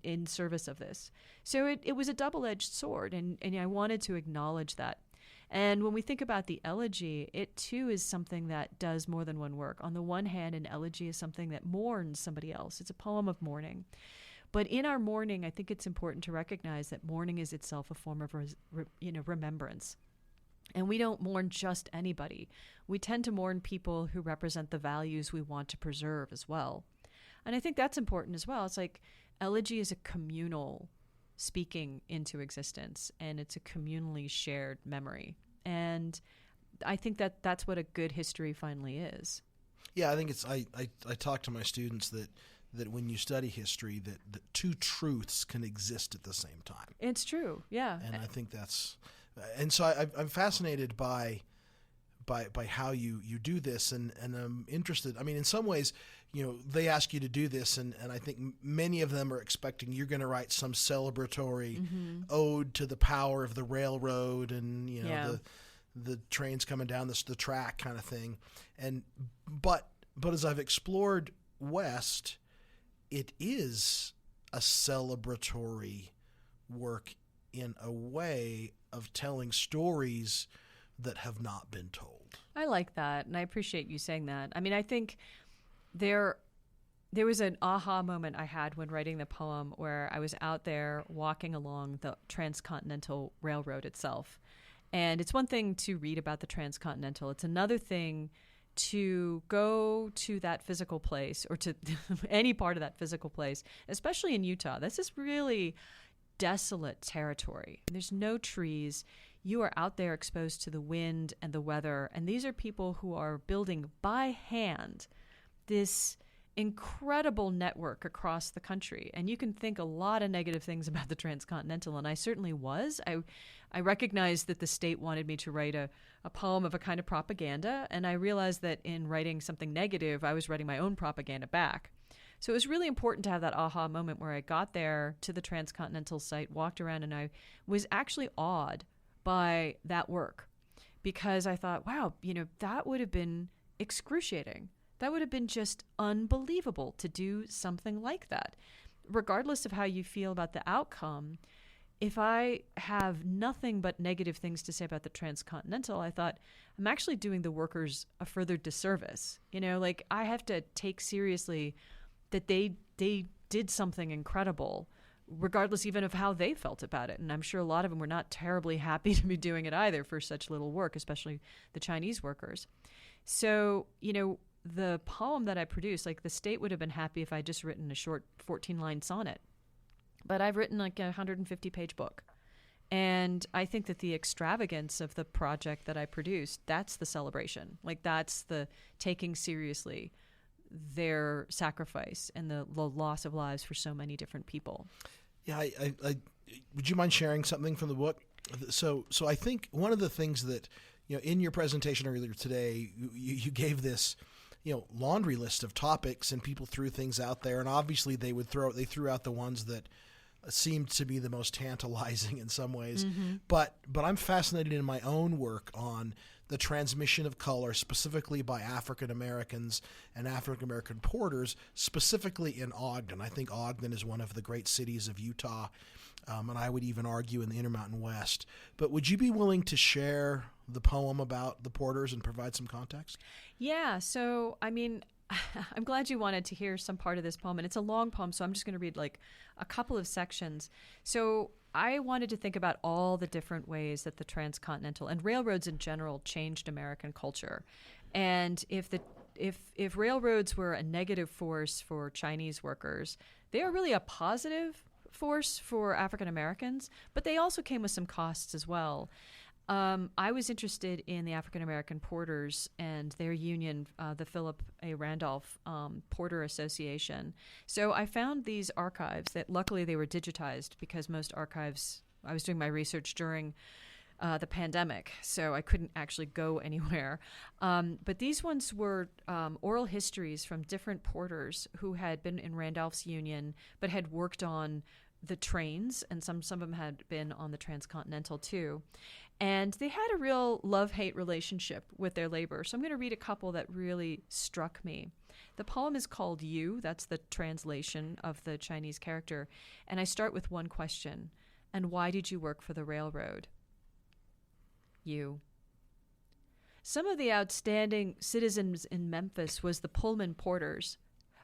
[SPEAKER 4] in service of this. So it was a double-edged sword, and I wanted to acknowledge that. And when we think about the elegy, it too is something that does more than one work. On the one hand, an elegy is something that mourns somebody else. It's a poem of mourning. But in our mourning, I think it's important to recognize that mourning is itself a form of remembrance. And we don't mourn just anybody. We tend to mourn people who represent the values we want to preserve as well. And I think that's important as well. It's like elegy is a communal speaking into existence, and it's a communally shared memory. And I think that that's what a good history finally is.
[SPEAKER 3] Yeah, I think it's I talk to my students that when you study history, that two truths can exist at the same time.
[SPEAKER 4] It's true, yeah.
[SPEAKER 3] And I think that's, and so I'm fascinated by how you do this, and I'm interested. I mean, in some ways, they ask you to do this, and I think many of them are expecting you're going to write some celebratory ode to the power of the railroad and the trains coming down the track kind of thing. But as I've explored West, it is a celebratory work in a way of telling stories that have not been told.
[SPEAKER 4] I like that, and I appreciate you saying that. I mean, I think there was an aha moment I had when writing the poem where I was out there walking along the Transcontinental Railroad itself. And it's one thing to read about the Transcontinental. It's another thing to go to that physical place or to any part of that physical place, especially in Utah. This is really desolate territory. There's no trees. you are out there exposed to the wind and the weather. And these are people who are building by hand this incredible network across the country. And you can think a lot of negative things about the transcontinental, and I certainly was. I recognized that the state wanted me to write a poem of a kind of propaganda, and I realized that in writing something negative, I was writing my own propaganda back. So it was really important to have that aha moment where I got there to the transcontinental site, walked around, and I was actually awed by that work, because I thought, wow, that would have been excruciating. That would have been just unbelievable to do something like that. Regardless of how you feel about the outcome, if I have nothing but negative things to say about the transcontinental, I thought I'm actually doing the workers a further disservice. I have to take seriously that they did something incredible, regardless even of how they felt about it. And I'm sure a lot of them were not terribly happy to be doing it either for such little work, especially the Chinese workers. So, the poem that I produced, the state would have been happy if I'd just written a short 14-line sonnet. But I've written a 150-page book. And I think that the extravagance of the project that I produced, that's the celebration. That's the taking seriously their sacrifice and the loss of lives for so many different people.
[SPEAKER 3] Yeah, I would you mind sharing something from the book? So I think one of the things that, in your presentation earlier today, you gave this, laundry list of topics, and people threw things out there, and obviously they threw out the ones that seemed to be the most tantalizing in some ways. Mm-hmm. But I'm fascinated in my own work on the transmission of color, specifically by African Americans and African American porters, specifically in Ogden. I think Ogden is one of the great cities of Utah, and I would even argue in the Intermountain West. But would you be willing to share the poem about the porters and provide some context?
[SPEAKER 4] Yeah, so, I'm glad you wanted to hear some part of this poem, and it's a long poem, so I'm just going to read a couple of sections. So I wanted to think about all the different ways that the transcontinental and railroads in general changed American culture. And if railroads were a negative force for Chinese workers, they are really a positive force for African Americans, but they also came with some costs as well. I was interested in the African American porters and their union, the Philip A. Randolph Porter Association. So I found these archives that luckily they were digitized, because most archives, I was doing my research during the pandemic, so I couldn't actually go anywhere. But these ones were oral histories from different porters who had been in Randolph's union but had worked on the trains, and some of them had been on the transcontinental too. And they had a real love-hate relationship with their labor. So I'm going to read a couple that really struck me. The poem is called You. That's the translation of the Chinese character. And I start with one question. And why did you work for the railroad? You. Some of the outstanding citizens in Memphis was the Pullman porters.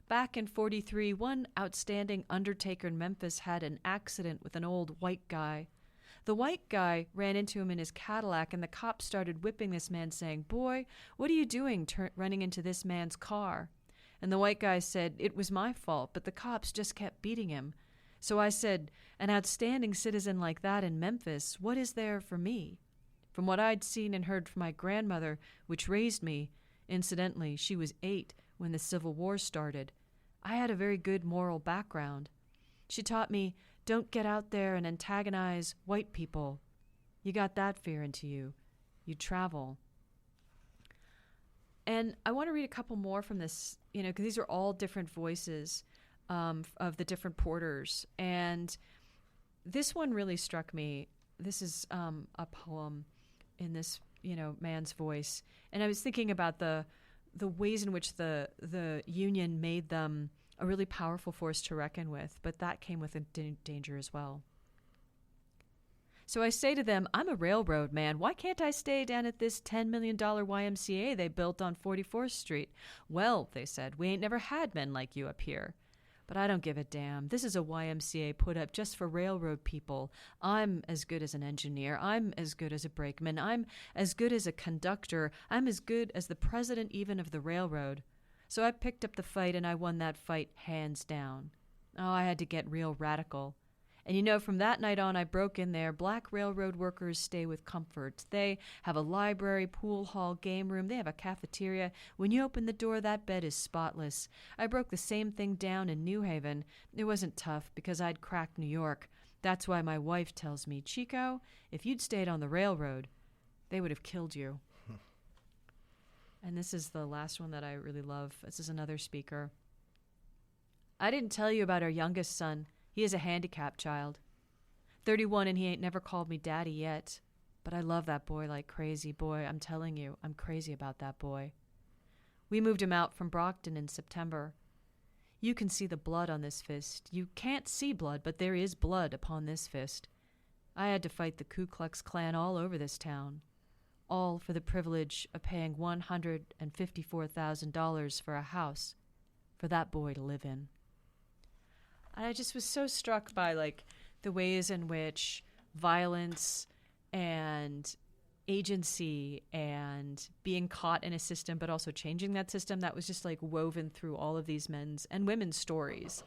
[SPEAKER 4] Back in 43, one outstanding undertaker in Memphis had an accident with an old white guy. The white guy ran into him in his Cadillac, and the cops started whipping this man, saying, "Boy, what are you doing running into this man's car?" And the white guy said, "It was my fault, but the cops just kept beating him." So I said, "An outstanding citizen like that in Memphis, what is there for me?" From what I'd seen and heard from my grandmother, which raised me, incidentally, she was 8 when the Civil War started, I had a very good moral background. She taught me, don't get out there and antagonize white people. You got that fear into you. You travel. And I want to read a couple more from this, because these are all different voices of the different porters. And this one really struck me. This is a poem in this, man's voice. And I was thinking about the ways in which the union made them a really powerful force to reckon with, but that came with a danger as well. So I say to them, I'm a railroad man. Why can't I stay down at this $10 million YMCA they built on 44th Street? Well, they said, we ain't never had men like you up here. But I don't give a damn. This is a YMCA put up just for railroad people. I'm as good as an engineer. I'm as good as a brakeman. I'm as good as a conductor. I'm as good as the president even of the railroad. So I picked up the fight, and I won that fight hands down. Oh, I had to get real radical. And you know, from that night on, I broke in there. Black railroad workers stay with comfort. They have a library, pool hall, game room. They have a cafeteria. When you open the door, that bed is spotless. I broke the same thing down in New Haven. It wasn't tough because I'd cracked New York. That's why my wife tells me, Chico, if you'd stayed on the railroad, they would have killed you. And this is the last one that I really love. This is another speaker. I didn't tell you about our youngest son. He is a handicapped child. 31 and he ain't never called me daddy yet. But I love that boy like crazy. Boy, I'm telling you, I'm crazy about that boy. We moved him out from Brockton in September. You can see the blood on this fist. You can't see blood, but there is blood upon this fist. I had to fight the Ku Klux Klan all over this town. All for the privilege of paying $154,000 for a house for that boy to live in. And I just was so struck by like the ways in which violence and agency and being caught in a system, but also changing that system, that was just like woven through all of these men's and women's stories.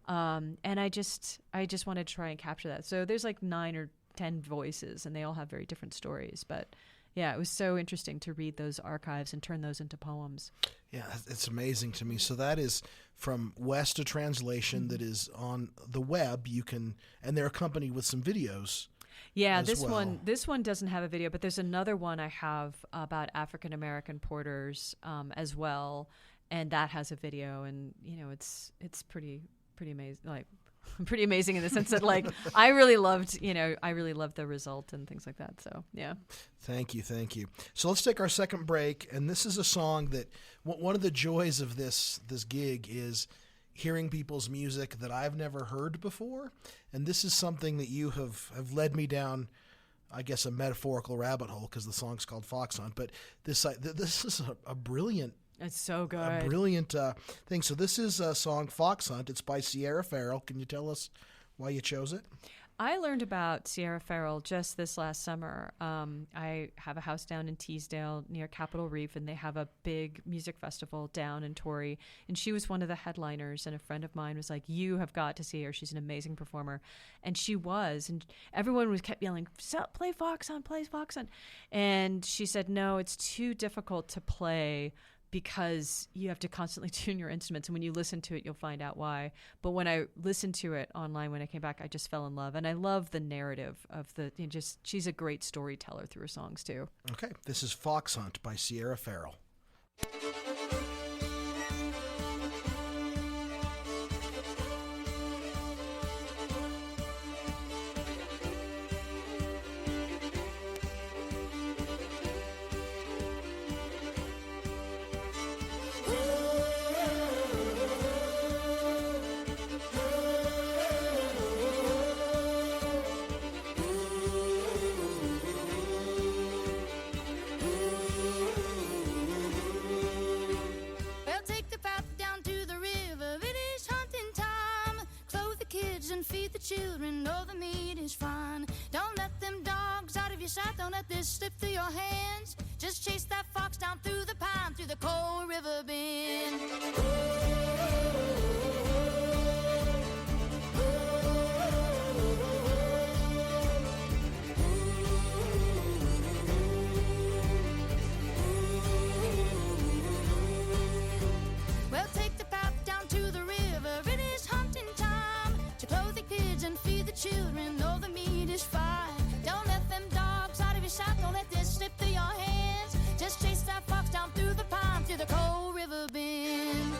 [SPEAKER 4] And I just wanted to try and capture that. So there's like 9 or 10 voices, and they all have very different stories, but yeah, it was so interesting to read those archives and turn those into poems.
[SPEAKER 3] Yeah, it's amazing to me. So that is from West, a translation that is on the web. You can, and they're accompanied with some videos.
[SPEAKER 4] Yeah, this one doesn't have a video, but there's another one I have about African American porters as well, and that has a video, and you know, it's pretty amazing, like pretty amazing in the sense that like I really loved the result and things like that. So yeah.
[SPEAKER 3] Thank you. So let's take our second break, and this is a song that one of the joys of this gig is hearing people's music that I've never heard before, and this is something that you have led me down, I guess, a metaphorical rabbit hole because the song's called Fox Hunt. But this is a brilliant.
[SPEAKER 4] It's so good.
[SPEAKER 3] A brilliant thing. So this is a song, Fox Hunt. It's by Sierra Farrell. Can you tell us why you chose it?
[SPEAKER 4] I learned about Sierra Farrell just this last summer. I have a house down in Teesdale near Capitol Reef, and they have a big music festival down in Torrey. And she was one of the headliners, and a friend of mine was like, you have got to see her. She's an amazing performer. And she was. And everyone kept yelling, play Fox Hunt, play Fox Hunt. And she said, no, it's too difficult to play because you have to constantly tune your instruments. And when you listen to it, you'll find out why. But when I listened to it online when I came back, I just fell in love. And I love the narrative of she's a great storyteller through her songs too.
[SPEAKER 3] Okay, this is Fox Hunt by Sierra Farrell.
[SPEAKER 5] Children know the meat is fine. Don't let them dogs out of your sight. Don't let this slip through your hands. Just chase that fox down through the pine, through the cold river bend. Well, take the path down to the river. It is hunting time to clothe the kids and feed the children. Though the meat is fine, don't let them dogs out of your sight. Don't let this slip through your hands. Just chase that fox down through the pine, through the cold river bend.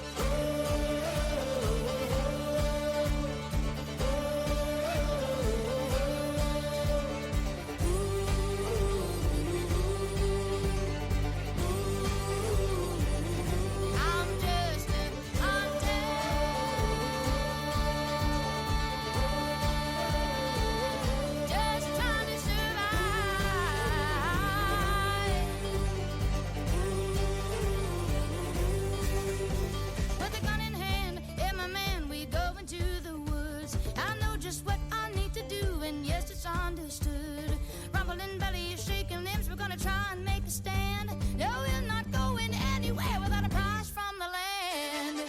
[SPEAKER 5] Understood. Rumbling belly, shaking limbs, we're gonna try and make a stand. No, we're not going anywhere without a prize from the land.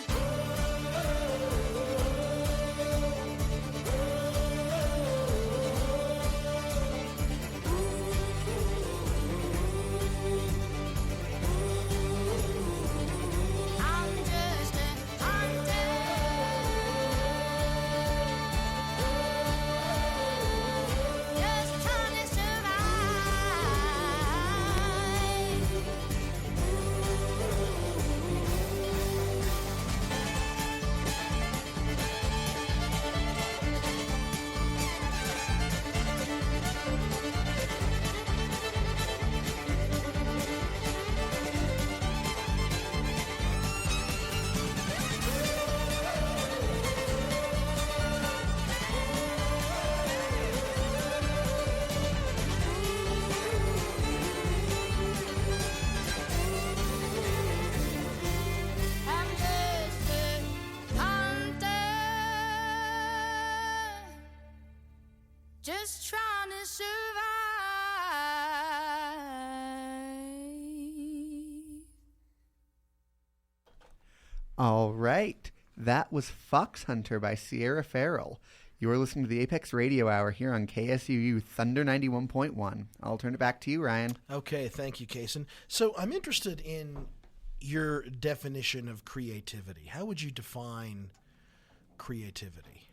[SPEAKER 5] just trying to survive.
[SPEAKER 2] All right. That was Fox Hunter by Sierra Farrell. You're listening to the Apex Radio Hour here on KSUU Thunder 91.1. I'll turn it back to you, Ryan.
[SPEAKER 3] Okay, thank you, Kason. So I'm interested in your definition of creativity. How would you define creativity?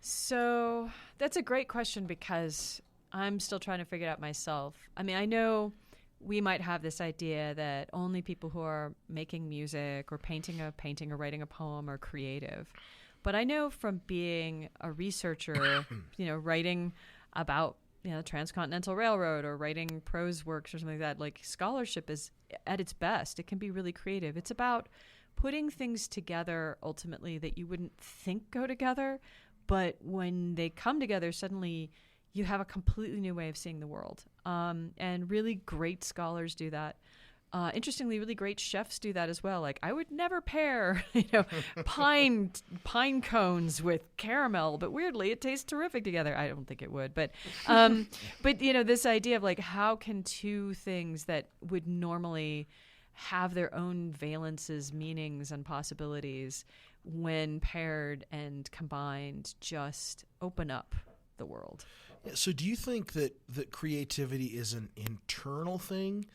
[SPEAKER 4] So that's a great question because I'm still trying to figure it out myself. I mean, I know we might have this idea that only people who are making music or painting a painting or writing a poem are creative. But I know from being a researcher, writing about, the Transcontinental Railroad or writing prose works or something like that, like scholarship is at its best. It can be really creative. It's about putting things together ultimately that you wouldn't think go together. But when they come together, suddenly you have a completely new way of seeing the world. And really great scholars do that. Interestingly, really great chefs do that as well. Like I would never pair, pine cones with caramel, but weirdly it tastes terrific together. I don't think it would, but this idea of like how can two things that would normally have their own valences, meanings, and possibilities, when paired and combined, just open up the world.
[SPEAKER 3] So do you think that creativity is an internal thing,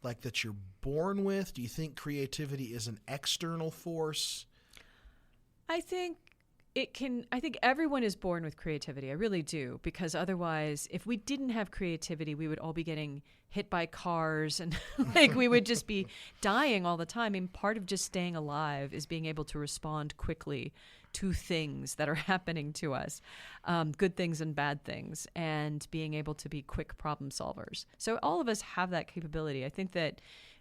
[SPEAKER 3] like that you're born with? Do you think creativity is an external force?
[SPEAKER 4] I think everyone is born with creativity. I really do, because otherwise, if we didn't have creativity, we would all be getting hit by cars and we would just be dying all the time. I mean, part of just staying alive is being able to respond quickly to things that are happening to us, good things and bad things, and being able to be quick problem solvers. So all of us have that capability. I think that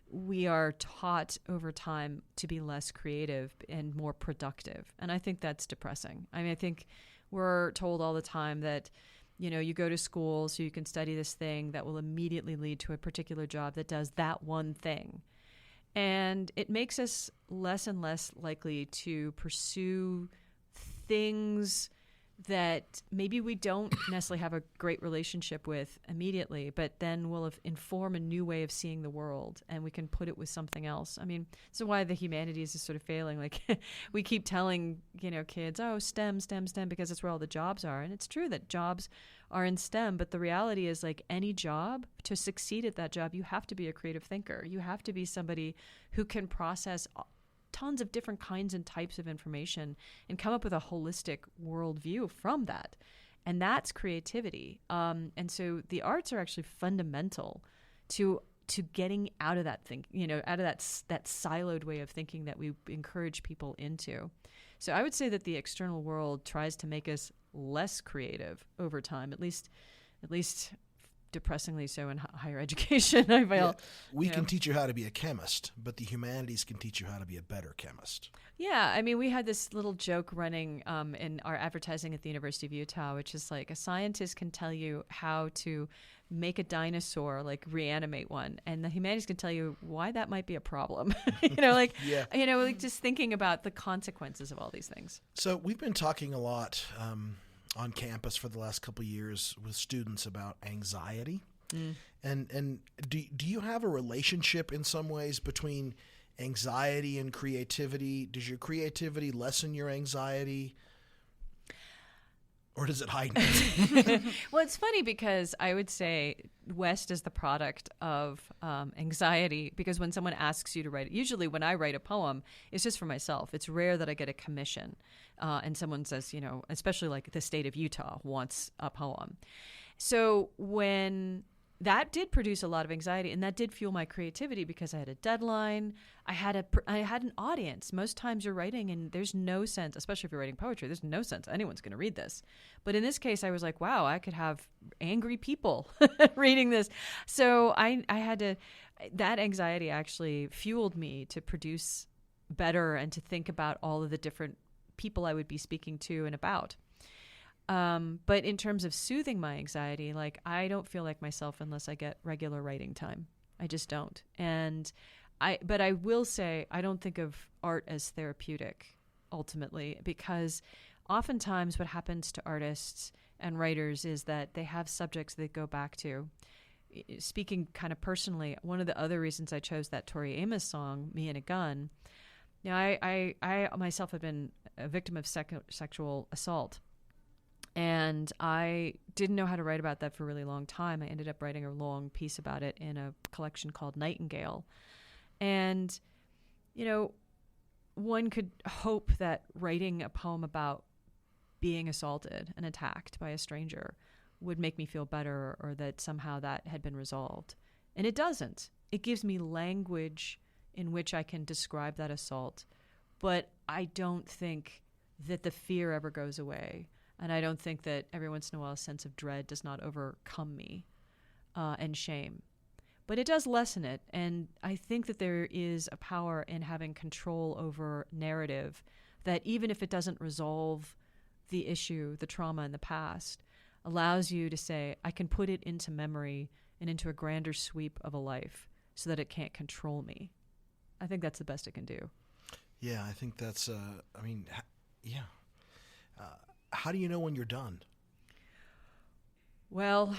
[SPEAKER 4] we are taught over time to be less creative and more productive. And I think that's depressing. I mean, I think we're told all the time that, you go to school so you can study this thing that will immediately lead to a particular job that does that one thing. And it makes us less and less likely to pursue things that maybe we don't necessarily have a great relationship with immediately, but then will inform a new way of seeing the world, and we can put it with something else. I mean, this is why the humanities is sort of failing. Like we keep telling, kids, oh, STEM, STEM, STEM, because it's where all the jobs are. And it's true that jobs are in STEM, but the reality is like any job, to succeed at that job, you have to be a creative thinker. You have to be somebody who can process tons of different kinds and types of information and come up with a holistic worldview from that. And that's creativity. And so the arts are actually fundamental to getting out of that out of that siloed way of thinking that we encourage people into. So I would say that the external world tries to make us less creative over time, at least depressingly so in higher education, I feel.
[SPEAKER 3] Yeah. We can teach you how to be a chemist, but the humanities can teach you how to be a better chemist.
[SPEAKER 4] Yeah, I mean, we had this little joke running in our advertising at the University of Utah, which is like a scientist can tell you how to make a dinosaur, like reanimate one, and the humanities can tell you why that might be a problem. Just thinking about the consequences of all these things.
[SPEAKER 3] So we've been talking a lot on campus for the last couple of years with students about anxiety. And do you have a relationship in some ways between anxiety and creativity? Does your creativity lessen your anxiety, or does it heighten it?
[SPEAKER 4] Well, it's funny because I would say West is the product of anxiety, because when someone asks you to write, usually when I write a poem, it's just for myself. It's rare that I get a commission and someone says, especially like the state of Utah wants a poem. So when that did produce a lot of anxiety, and that did fuel my creativity because I had a deadline. I had an audience. Most times you're writing and there's no sense, especially if you're writing poetry, there's no sense anyone's going to read this. But in this case, I was like, wow, I could have angry people reading this. So I had to, that anxiety actually fueled me to produce better and to think about all of the different people I would be speaking to and about. But in terms of soothing my anxiety, like I don't feel like myself unless I get regular writing time. I just don't. But I will say I don't think of art as therapeutic ultimately, because oftentimes what happens to artists and writers is that they have subjects they go back to. Speaking kind of personally, one of the other reasons I chose that Tori Amos song, Me and a Gun, I myself have been a victim of sexual assault. And I didn't know how to write about that for a really long time. I ended up writing a long piece about it in a collection called Nightingale. And, one could hope that writing a poem about being assaulted and attacked by a stranger would make me feel better, or that somehow that had been resolved. And it doesn't. It gives me language in which I can describe that assault. But I don't think that the fear ever goes away. And I don't think that every once in a while a sense of dread does not overcome me and shame. But it does lessen it. And I think that there is a power in having control over narrative, that even if it doesn't resolve the issue, the trauma in the past, allows you to say, I can put it into memory and into a grander sweep of a life so that it can't control me. I think that's the best it can do.
[SPEAKER 3] Yeah, I think that's, how do you know when you're done?
[SPEAKER 4] Well,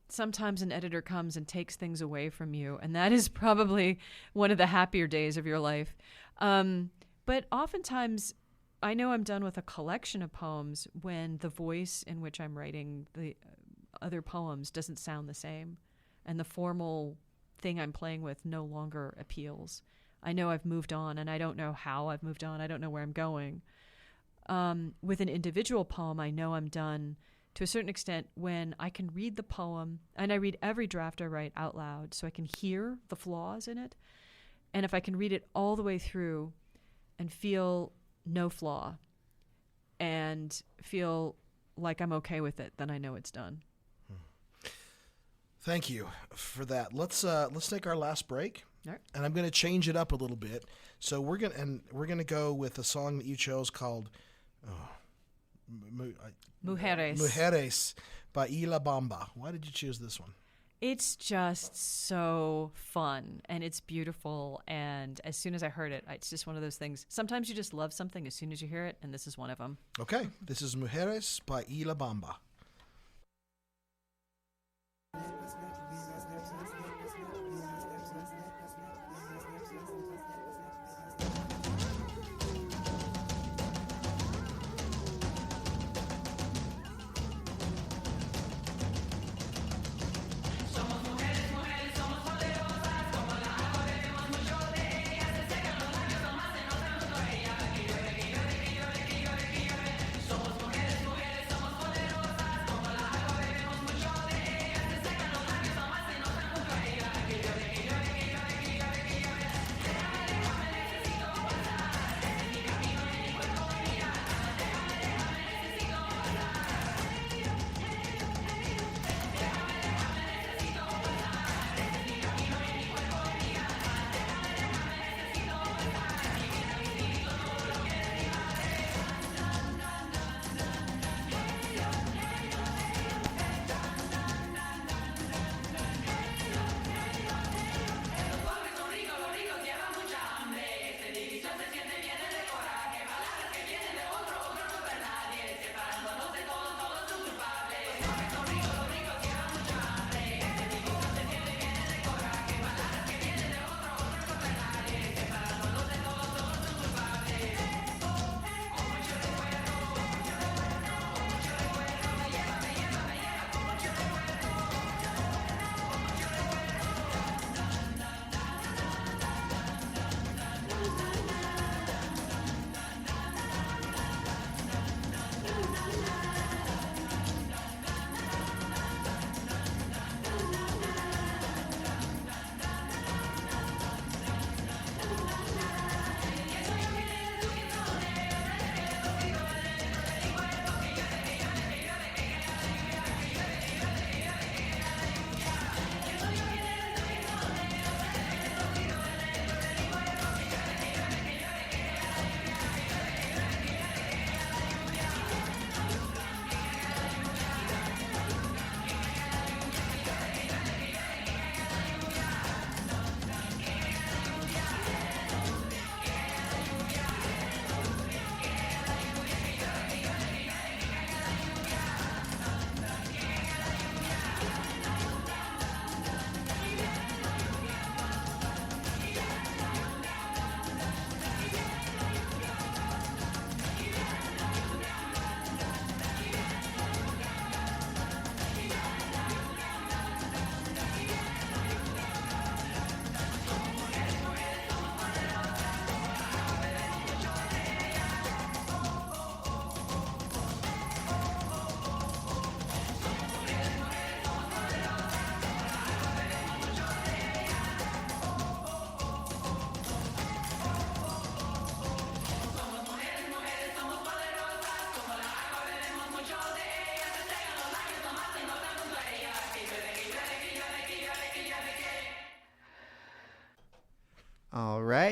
[SPEAKER 4] sometimes an editor comes and takes things away from you, and that is probably one of the happier days of your life. But oftentimes, I know I'm done with a collection of poems when the voice in which I'm writing the other poems doesn't sound the same, and the formal thing I'm playing with no longer appeals. I know I've moved on, and I don't know how I've moved on. I don't know where I'm going. With an individual poem, I know I'm done to a certain extent when I can read the poem, and I read every draft I write out loud so I can hear the flaws in it. And if I can read it all the way through and feel no flaw and feel like I'm okay with it, then I know it's done.
[SPEAKER 3] Thank you for that. Let's take our last break.
[SPEAKER 4] All right.
[SPEAKER 3] And I'm going to change it up a little bit. So we're going to go with a song that you chose called
[SPEAKER 4] Mujeres.
[SPEAKER 3] Mujeres by Ila Bamba. Why did you choose this one?
[SPEAKER 4] It's just so fun, and it's beautiful, and as soon as I heard it, it's just one of those things. Sometimes you just love something as soon as you hear it, and this is one of them.
[SPEAKER 3] Okay, this is Mujeres by Ila Bamba.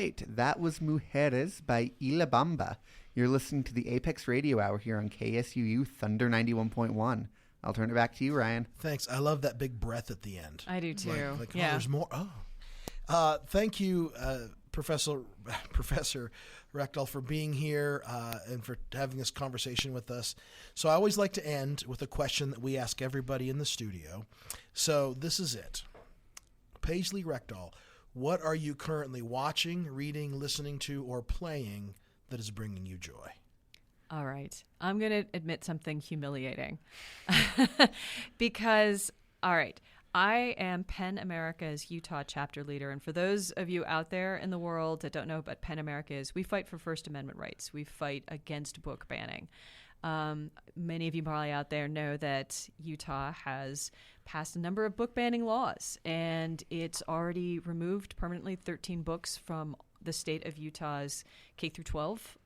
[SPEAKER 2] right. That was Mujeres by Ilabamba. You're listening to the Apex Radio Hour here on KSUU Thunder 91.1. I'll turn it back to you, Ryan.
[SPEAKER 3] Thanks. I love that big breath at the end.
[SPEAKER 4] I do too.
[SPEAKER 3] Like,
[SPEAKER 4] yeah.
[SPEAKER 3] oh, there's more. Oh. Thank you, Professor Rekdal, for being here and for having this conversation with us. So I always like to end with a question that we ask everybody in the studio. So this is it. Paisley Rekdal, what are you currently watching, reading, listening to, or playing that is bringing you joy?
[SPEAKER 4] All right. I'm going to admit something humiliating because, all right, I am PEN America's Utah chapter leader. And for those of you out there in the world that don't know what PEN America is, we fight for First Amendment rights. We fight against book banning. Many of you probably out there know that Utah has passed a number of book banning laws, and it's already removed permanently 13 books from the state of Utah's K through 12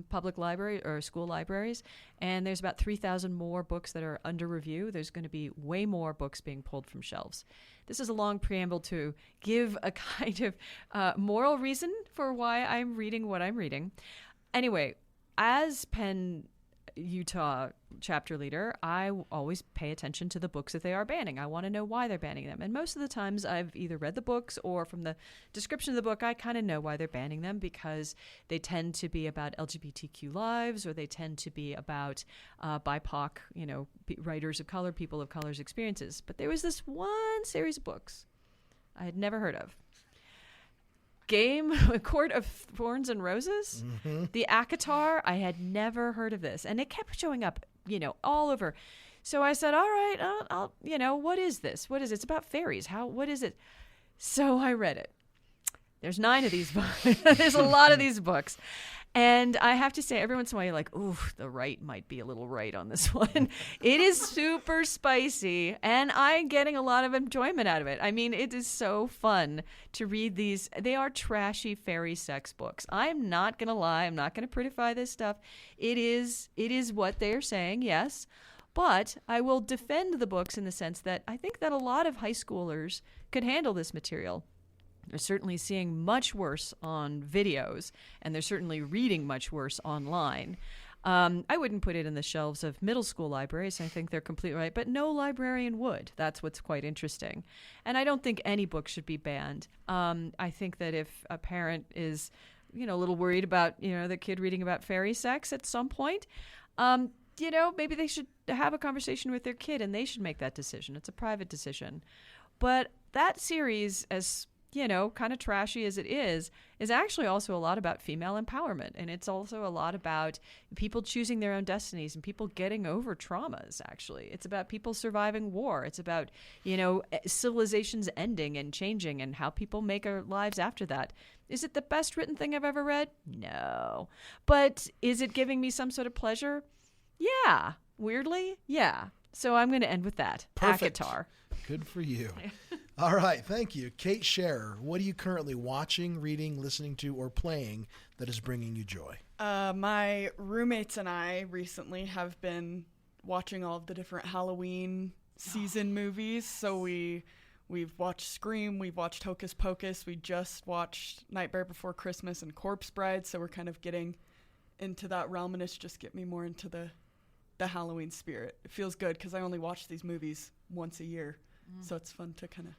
[SPEAKER 4] public library or school libraries, and there's about 3,000 more books that are under review. There's going to be way more books being pulled from shelves. This is a long preamble to give a kind of moral reason for why I'm reading what I'm reading. Anyway, as PEN Utah chapter leader, I always pay attention to the books that they are banning. I want to know why they're banning them. And most of the times I've either read the books or from the description of the book, I kind of know why they're banning them, because they tend to be about LGBTQ lives, or they tend to be about BIPOC, writers of color, people of color's experiences. But there was this one series of books I had never heard of. Court of Thorns and Roses, the ACOTAR. I had never heard of this, and it kept showing up, all over. So I said, "All right, I'll what is this? What is it? It's about fairies. What is it?" So I read it. There's 9 of these books. There's a lot of these books. And I have to say, every once in a while, you're like, ooh, the right might be a little right on this one. It is super spicy, and I'm getting a lot of enjoyment out of it. I mean, it is so fun to read these. They are trashy fairy sex books. I'm not going to lie. I'm not going to prettify this stuff. It is what they're saying, yes. But I will defend the books in the sense that I think that a lot of high schoolers could handle this material. They're certainly seeing much worse on videos, and they're certainly reading much worse online. I wouldn't put it in the shelves of middle school libraries. I think they're completely right, but no librarian would. That's what's quite interesting. And I don't think any book should be banned. I think that if a parent is, a little worried about, the kid reading about fairy sex at some point, maybe they should have a conversation with their kid, and they should make that decision. It's a private decision. But that series, as kind of trashy as it is actually also a lot about female empowerment. And it's also a lot about people choosing their own destinies and people getting over traumas, actually. It's about people surviving war. It's about, civilizations ending and changing and how people make our lives after that. Is it the best written thing I've ever read? No. But is it giving me some sort of pleasure? Yeah. Weirdly? Yeah. So I'm going to end with that.
[SPEAKER 3] Perfect.
[SPEAKER 4] ACOTAR.
[SPEAKER 3] Good for you. All right, thank you. Kate Scherer, what are you currently watching, reading, listening to, or playing that is bringing you joy?
[SPEAKER 6] My roommates and I recently have been watching all of the different Halloween season movies. So we've watched Scream, we've watched Hocus Pocus, we just watched Nightmare Before Christmas and Corpse Bride. So we're kind of getting into that realm, and it's just get me more into the Halloween spirit. It feels good because I only watch these movies once a year. So it's fun to kind of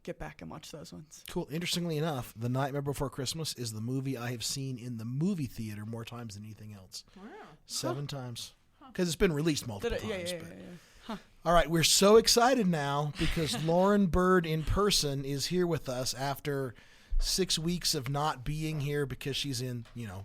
[SPEAKER 6] get back and watch those ones.
[SPEAKER 3] Cool. Interestingly enough, The Nightmare Before Christmas is the movie I have seen in the movie theater more times than anything else. Wow. 7 times. Because it's been released multiple times.
[SPEAKER 6] Yeah. Huh.
[SPEAKER 3] All right, we're so excited now because Lauren Bird in person is here with us after 6 weeks of not being here because she's in,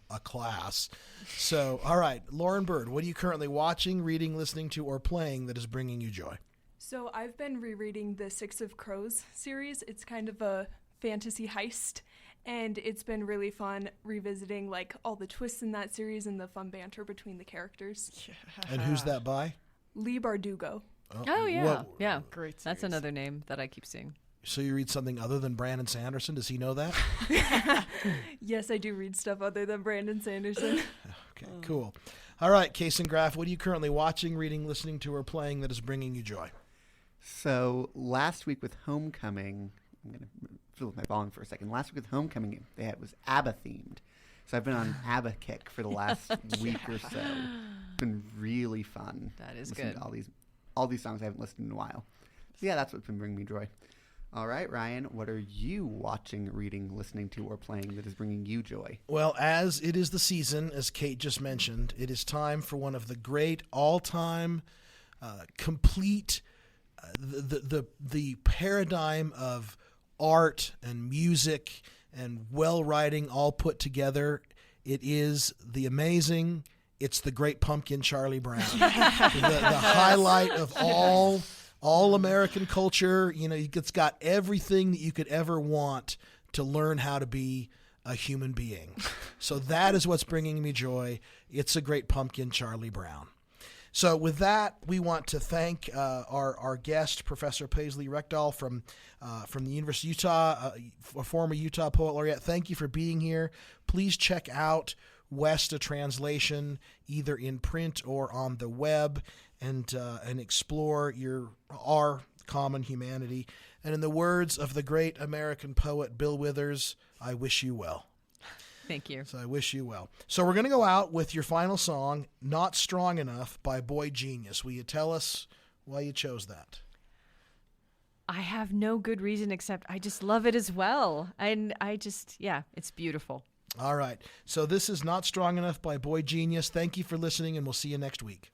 [SPEAKER 3] a class. So, all right, Lauren Bird, what are you currently watching, reading, listening to, or playing that is bringing you joy?
[SPEAKER 7] So I've been rereading the Six of Crows series. It's kind of a fantasy heist, and it's been really fun revisiting all the twists in that series and the fun banter between the characters.
[SPEAKER 3] Yeah. And who's that by?
[SPEAKER 7] Lee Bardugo.
[SPEAKER 4] Oh yeah. Yeah.
[SPEAKER 6] Great series.
[SPEAKER 4] That's another name that I keep seeing.
[SPEAKER 3] So you read something other than Brandon Sanderson? Does he know that?
[SPEAKER 7] Yes, I do read stuff other than Brandon Sanderson.
[SPEAKER 3] Okay, cool. All right, Case and Graff, what are you currently watching, reading, listening to, or playing that is bringing you joy?
[SPEAKER 2] So last week with Homecoming, I'm going to filled my bong for a second. Last week with Homecoming, it was ABBA themed. So I've been on ABBA kick for the last week or so. It's been really fun.
[SPEAKER 4] That is
[SPEAKER 2] listening
[SPEAKER 4] good.
[SPEAKER 2] to all these songs I haven't listened in a while. So yeah, that's what's been bringing me joy. All right, Ryan, what are you watching, reading, listening to, or playing that is bringing you joy?
[SPEAKER 3] Well, as it is the season, as Kate just mentioned, it is time for one of the great all-time, complete, the paradigm of art and music and well-writing all put together. It is the amazing, it's the Great Pumpkin, Charlie Brown. the highlight of all American culture. You know, it's got everything that you could ever want to learn how to be a human being. So that is what's bringing me joy. It's a Great Pumpkin, Charlie Brown. So with that, we want to thank our guest, Professor Paisley Rekdal from the University of Utah, a former Utah Poet Laureate. Thank you for being here. Please check out West, a translation, either in print or on the web, and explore our common humanity. And in the words of the great American poet Bill Withers, I wish you well.
[SPEAKER 4] Thank you.
[SPEAKER 3] So I wish you well. So we're going to go out with your final song, Not Strong Enough by Boy Genius. Will you tell us why you chose that?
[SPEAKER 4] I have no good reason except I just love it as well. And it's beautiful.
[SPEAKER 3] All right. So this is Not Strong Enough by Boy Genius. Thank you for listening, and we'll see you next week.